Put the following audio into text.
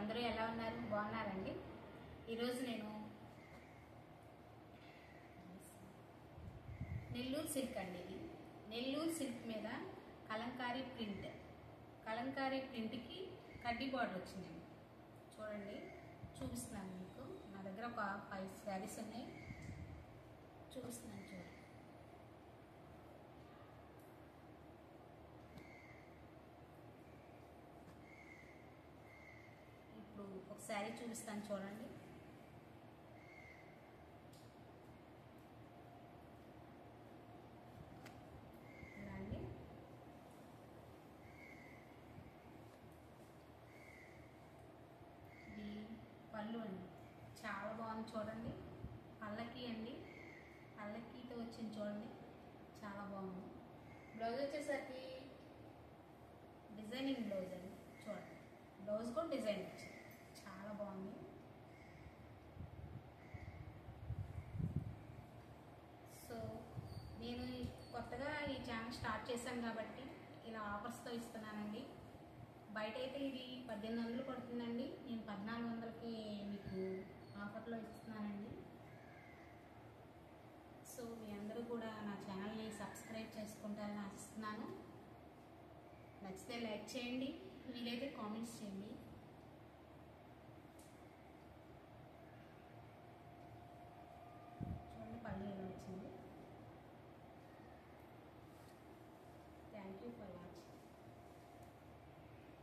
అందరూ ఎలా ఉన్నారు? బాగున్నారండి? ఈరోజు నేను నెల్లూరు సిల్క్ అండి. ఇది నెల్లూరు సిల్క్ మీద కలంకారీ ప్రింట్కి కడ్డీ బార్డర్ వచ్చిందండి. చూడండి, చూపిస్తున్నాను మీకు. నా దగ్గర ఒక 5 శారీస్ ఉన్నాయి, చూపిస్తున్నాను చూడండి. ఇప్పుడు ఒక శారీ చూపిస్తాను చూడండి. ఇలా అండి. ఇది పళ్ళు అండి, చాలా బాగుంది చూడండి. పల్లకి అండి, పల్లకీతో వచ్చింది చూడండి, చాలా బాగుంది. బ్లౌజ్ వచ్చేసరికి డిజైనింగ్ బ్లౌజ్ అండి. చూడండి, బ్లౌజ్ కూడా డిజైన్ వచ్చింది, చాలా బాగుంది. సో నేను కొత్తగా ఈ ఛానల్ స్టార్ట్ చేశాను కాబట్టి ఇలా ఆఫర్స్తో ఇస్తున్నానండి. బయట అయితే ఇది 1800 పడుతుందండి, నేను 1400కి మీకు ఆఫర్లో ఇస్తున్నానండి. సో మీ అందరూ కూడా నా ఛానల్ని సబ్స్క్రైబ్ చేసుకుంటారని ఆశిస్తున్నాను. నచ్చితే లైక్ చేయండి, వీలైతే కామెంట్స్ చేయండి.